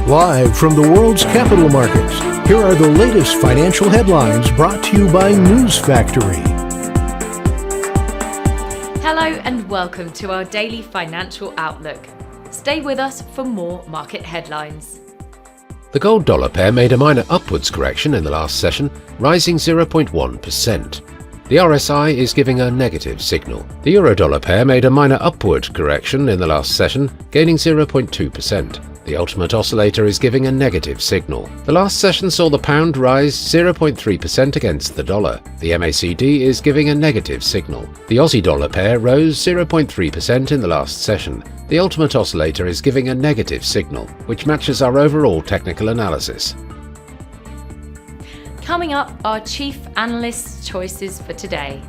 Live from the world's capital markets, here are the latest financial headlines brought to you by News Factory. Hello and welcome to our daily financial outlook. Stay with us for more market headlines. The gold dollar pair made a minor upwards correction in the last session, rising 0.1%. The RSI is giving a negative signal. The euro dollar pair made a minor upward correction in the last session, gaining 0.2%. The ultimate oscillator is giving a negative signal. The last session saw the pound rise 0.3% against the dollar. The MACD is giving a negative signal. The Aussie dollar pair rose 0.3% in the last session. The ultimate oscillator is giving a negative signal, which matches our overall technical analysis. Coming up, our chief analyst's choices for today.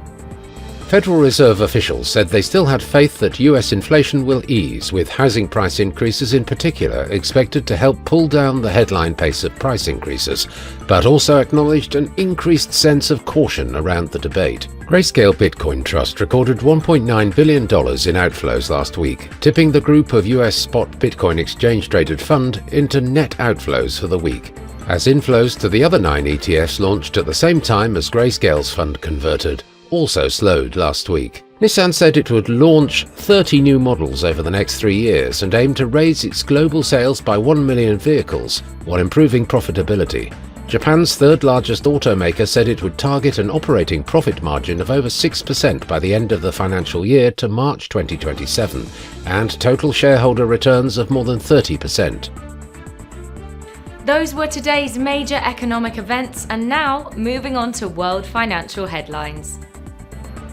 Federal Reserve officials said they still had faith that US inflation will ease, with housing price increases in particular expected to help pull down the headline pace of price increases, but also acknowledged an increased sense of caution around the debate. Grayscale Bitcoin Trust recorded $1.9 billion in outflows last week, tipping the group of US spot Bitcoin exchange-traded fund into net outflows for the week, as inflows to the other 9 ETFs launched at the same time as Grayscale's fund converted also slowed last week. Nissan said it would launch 30 new models over the next 3 years and aim to raise its global sales by 1 million vehicles while improving profitability. Japan's third largest automaker said it would target an operating profit margin of over 6% by the end of the financial year to March 2027 and total shareholder returns of more than 30%. Those were today's major economic events, and now moving on to world financial headlines.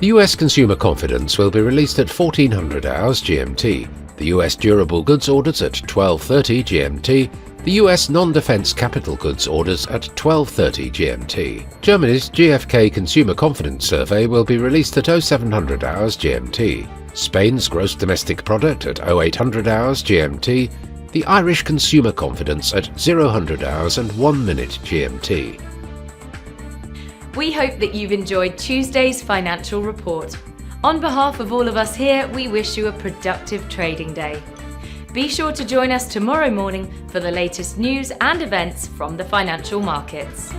US consumer confidence will be released at 1400 hours GMT, the US durable goods orders at 12:30 GMT, the US non-defense capital goods orders at 12:30 GMT. Germany's GfK consumer confidence survey will be released at 0700 hours GMT, Spain's gross domestic product at 0800 hours GMT, the Irish consumer confidence at 0000 hours and 1 minute GMT. We hope that you've enjoyed Tuesday's financial report. On behalf of all of us here, we wish you a productive trading day. Be sure to join us tomorrow morning for the latest news and events from the financial markets.